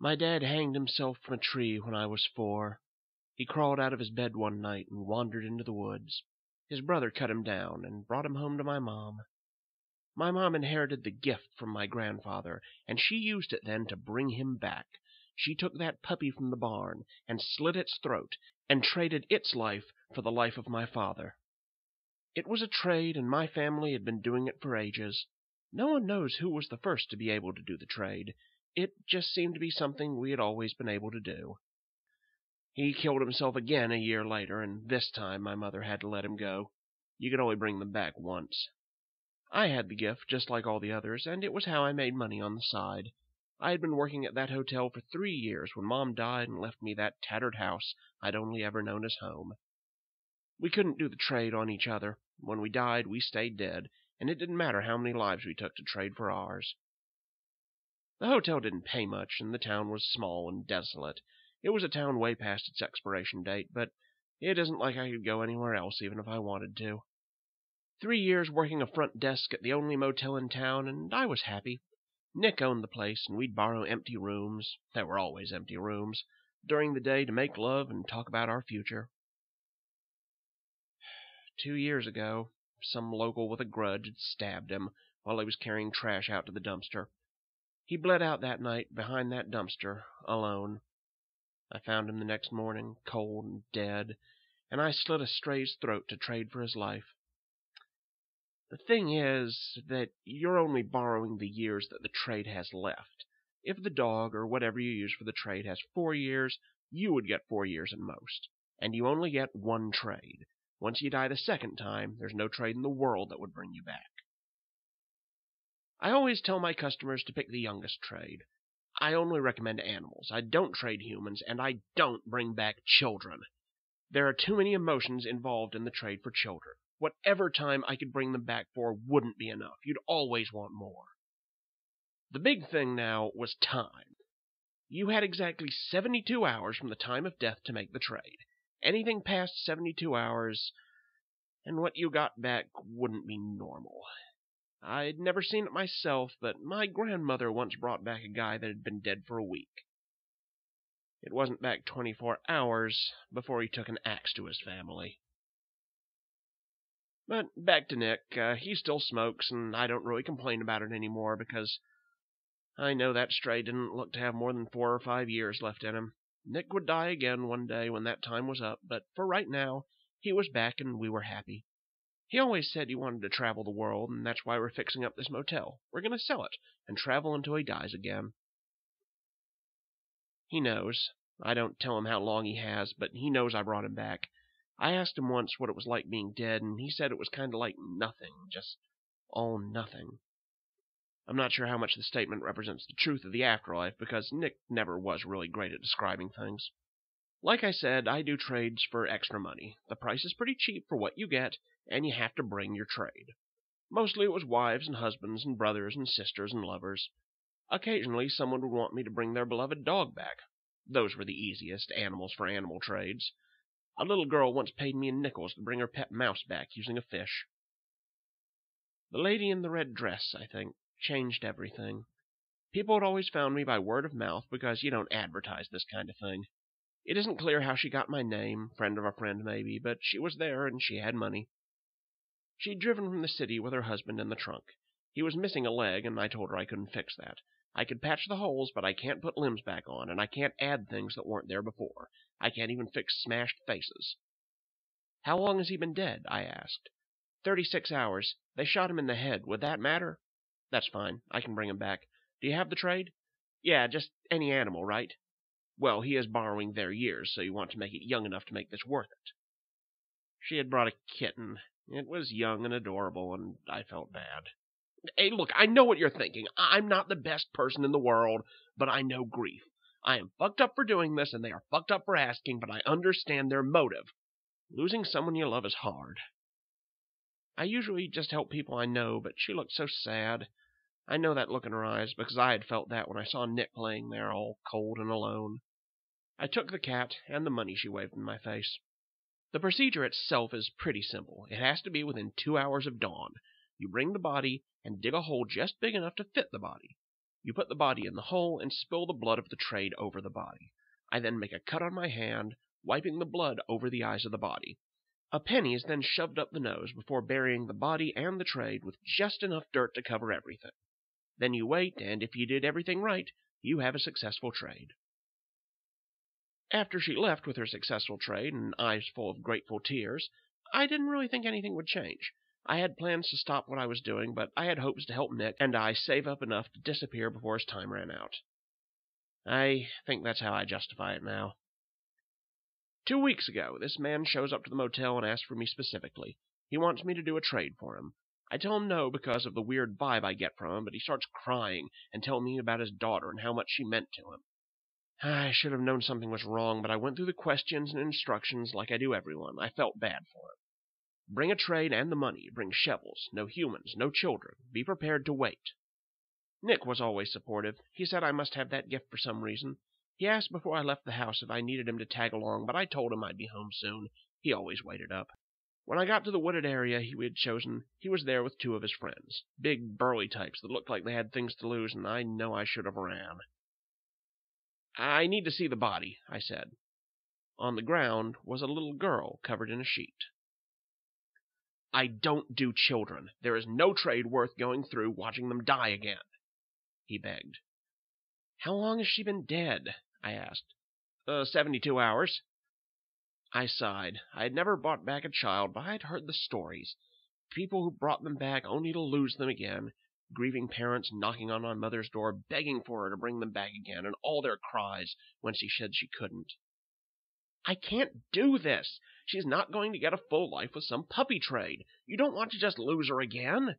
My dad hanged himself from a tree when I was 4. He crawled out of his bed one night and wandered into the woods. His brother cut him down and brought him home to my mom. My mom inherited the gift from my grandfather, and she used it then to bring him back. She took that puppy from the barn and slit its throat and traded its life for the life of my father. It was a trade, and my family had been doing it for ages. No one knows who was the first to be able to do the trade. It just seemed to be something we had always been able to do. He killed himself again a year later, and this time my mother had to let him go. You could only bring them back once. I had the gift, just like all the others, and it was how I made money on the side. I had been working at that hotel for 3 years when Mom died and left me that tattered house I'd only ever known as home. We couldn't do the trade on each other. When we died, we stayed dead, and it didn't matter how many lives we took to trade for ours. The hotel didn't pay much, and the town was small and desolate. It was a town way past its expiration date, but it isn't like I could go anywhere else even if I wanted to. 3 years working a front desk at the only motel in town, and I was happy. Nick owned the place, and we'd borrow empty rooms — there were always empty rooms — during the day to make love and talk about our future. 2 years ago, some local with a grudge had stabbed him while he was carrying trash out to the dumpster. He bled out that night behind that dumpster, alone. I found him the next morning, cold and dead, and I slit a stray's throat to trade for his life. The thing is that you're only borrowing the years that the trade has left. If the dog, or whatever you use for the trade, has 4 years, you would get 4 years at most, and you only get one trade. Once you die the second time, there's no trade in the world that would bring you back. I always tell my customers to pick the youngest trade. I only recommend animals. I don't trade humans, and I don't bring back children. There are too many emotions involved in the trade for children. Whatever time I could bring them back for wouldn't be enough. You'd always want more. The big thing now was time. You had exactly 72 hours from the time of death to make the trade. Anything past 72 hours, and what you got back wouldn't be normal. I'd never seen it myself, but my grandmother once brought back a guy that had been dead for a week. It wasn't back 24 hours before he took an axe to his family. But back to Nick. He still smokes, and I don't really complain about it anymore because I know that stray didn't look to have more than 4 or 5 years left in him. Nick would die again one day when that time was up, but for right now, he was back and we were happy. He always said he wanted to travel the world, and that's why we're fixing up this motel. We're going to sell it and travel until he dies again. He knows. I don't tell him how long he has, but he knows I brought him back. I asked him once what it was like being dead, and he said it was kind of like nothing, just all nothing. I'm not sure how much the statement represents the truth of the afterlife, because Nick never was really great at describing things. Like I said, I do trades for extra money. The price is pretty cheap for what you get, and you have to bring your trade. Mostly it was wives and husbands and brothers and sisters and lovers. Occasionally someone would want me to bring their beloved dog back. Those were the easiest animals for animal trades. A little girl once paid me in nickels to bring her pet mouse back using a fish. The lady in the red dress, I think, changed everything. People had always found me by word of mouth because you don't advertise this kind of thing. It isn't clear how she got my name, friend of a friend maybe, but she was there and she had money. She'd driven from the city with her husband in the trunk. He was missing a leg, and I told her I couldn't fix that. I could patch the holes, but I can't put limbs back on, and I can't add things that weren't there before. I can't even fix smashed faces. How long has he been dead? I asked. 36 hours. They shot him in the head. Would that matter? That's fine. I can bring him back. Do you have the trade? Yeah, just any animal, right? Well, he is borrowing their years, so you want to make it young enough to make this worth it. She had brought a kitten. It was young and adorable, and I felt bad. Hey, look, I know what you're thinking. I'm not the best person in the world, but I know grief. I am fucked up for doing this, and they are fucked up for asking, but I understand their motive. Losing someone you love is hard. I usually just help people I know, but she looked so sad. I know that look in her eyes, because I had felt that when I saw Nick laying there all cold and alone. I took the cat and the money she waved in my face. The procedure itself is pretty simple. It has to be within 2 hours of dawn. You bring the body and dig a hole just big enough to fit the body. You put the body in the hole and spill the blood of the trade over the body. I then make a cut on my hand, wiping the blood over the eyes of the body. A penny is then shoved up the nose before burying the body and the trade with just enough dirt to cover everything. Then you wait, and if you did everything right, you have a successful trade. After she left with her successful trade and eyes full of grateful tears, I didn't really think anything would change. I had plans to stop what I was doing, but I had hopes to help Nick and I save up enough to disappear before his time ran out. I think that's how I justify it now. 2 weeks ago, this man shows up to the motel and asks for me specifically. He wants me to do a trade for him. I tell him no because of the weird vibe I get from him, but he starts crying and telling me about his daughter and how much she meant to him. I should have known something was wrong, but I went through the questions and instructions like I do everyone. I felt bad for him. Bring a trade and the money. Bring shovels. No humans. No children. Be prepared to wait. Nick was always supportive. He said I must have that gift for some reason. He asked before I left the house if I needed him to tag along, but I told him I'd be home soon. He always waited up. When I got to the wooded area he had chosen, he was there with 2 of his friends. Big, burly types that looked like they had things to lose, and I know I should have ran. I need to see the body, I said. On the ground was a little girl covered in a sheet. I don't do children. There is no trade worth going through watching them die again, he begged. How long has she been dead? I asked. 72 hours. I sighed. I had never brought back a child, but I had heard the stories. People who brought them back only to lose them again. Grieving parents knocking on my mother's door, begging for her to bring them back again, and all their cries when she said she couldn't. I can't do this. She's not going to get a full life with some puppy trade. You don't want to just lose her again.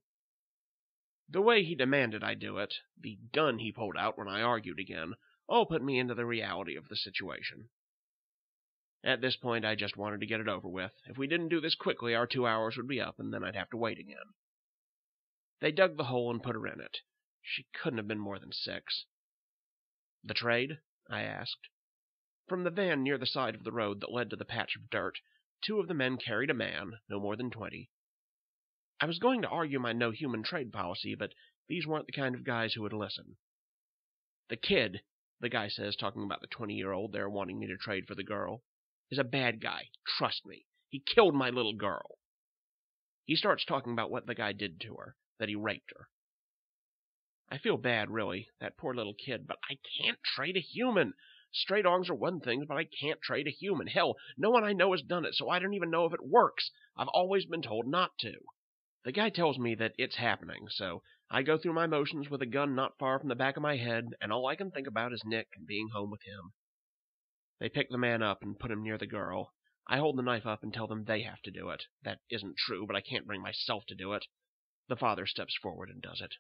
The way he demanded I do it, the gun he pulled out when I argued again, all put me into the reality of the situation. At this point, I just wanted to get it over with. If we didn't do this quickly, our 2 hours would be up, and then I'd have to wait again. They dug the hole and put her in it. She couldn't have been more than 6. The trade? I asked. From the van near the side of the road that led to the patch of dirt, 2 of the men carried a man, no more than 20. I was going to argue my no human trade policy, but these weren't the kind of guys who would listen. The kid, the guy says, talking about the 20-year-old they're wanting me to trade for the girl, is a bad guy. Trust me. He killed my little girl. He starts talking about what the guy did to her, that he raped her. I feel bad, really, that poor little kid, but I can't trade a human. Stray dogs are one thing, but I can't trade a human. Hell, no one I know has done it, so I don't even know if it works. I've always been told not to. The guy tells me that it's happening, so I go through my motions with a gun not far from the back of my head, and all I can think about is Nick and being home with him. They pick the man up and put him near the girl. I hold the knife up and tell them they have to do it. That isn't true, but I can't bring myself to do it. The father steps forward and does it.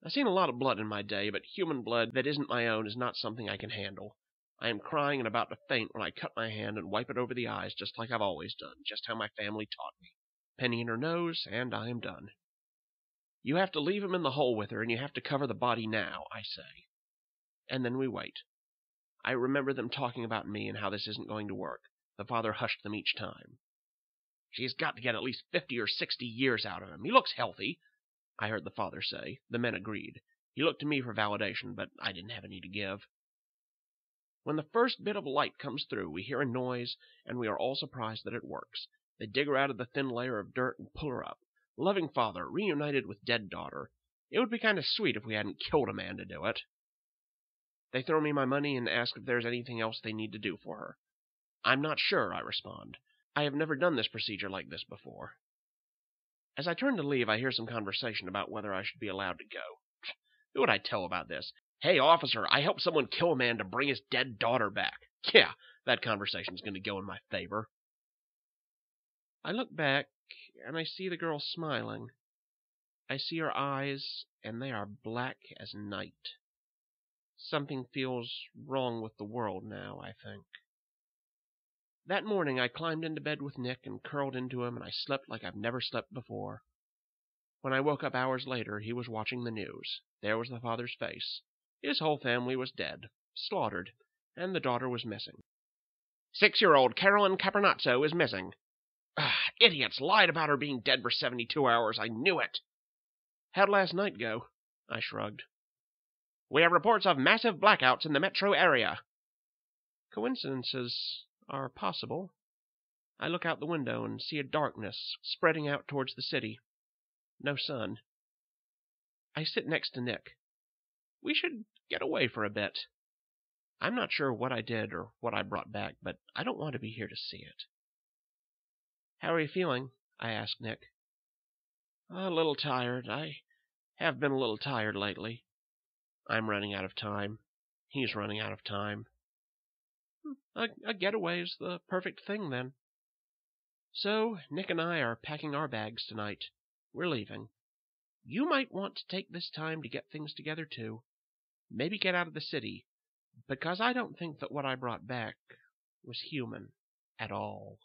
I've seen a lot of blood in my day, but human blood that isn't my own is not something I can handle. I am crying and about to faint when I cut my hand and wipe it over the eyes just like I've always done, just how my family taught me. Penny in her nose, and I am done. You have to leave him in the hole with her, and you have to cover the body now, I say. And then we wait. I remember them talking about me and how this isn't going to work. The father hushed them each time. She's got to get at least 50 or 60 years out of him. He looks healthy, I heard the father say. The men agreed. He looked to me for validation, but I didn't have any to give. When the first bit of light comes through, we hear a noise, and we are all surprised that it works. They dig her out of the thin layer of dirt and pull her up. Loving father, reunited with dead daughter. It would be kind of sweet if we hadn't killed a man to do it. They throw me my money and ask if there's anything else they need to do for her. I'm not sure, I respond. I have never done this procedure like this before. As I turn to leave, I hear some conversation about whether I should be allowed to go. Who would I tell about this? Hey, officer, I helped someone kill a man to bring his dead daughter back. Yeah, that conversation's going to go in my favor. I look back, and I see the girl smiling. I see her eyes, and they are black as night. Something feels wrong with the world now, I think. That morning I climbed into bed with Nick and curled into him, and I slept like I've never slept before. When I woke up hours later, he was watching the news. There was the father's face. His whole family was dead, slaughtered, and the daughter was missing. 6-year-old Carolyn Capernazzo is missing. Idiots lied about her being dead for 72 hours. I knew it. How'd last night go? I shrugged. We have reports of massive blackouts in the metro area. Coincidences are possible. I look out the window and see a darkness spreading out towards the city. No sun. I sit next to Nick. We should get away for a bit. I'm not sure what I did or what I brought back, but I don't want to be here to see it. How are you feeling? I ask Nick. A little tired. I have been a little tired lately. I'm running out of time. He's running out of time. A getaway is the perfect thing, then. So, Nick and I are packing our bags tonight. We're leaving. You might want to take this time to get things together, too. Maybe get out of the city, because I don't think that what I brought back was human at all.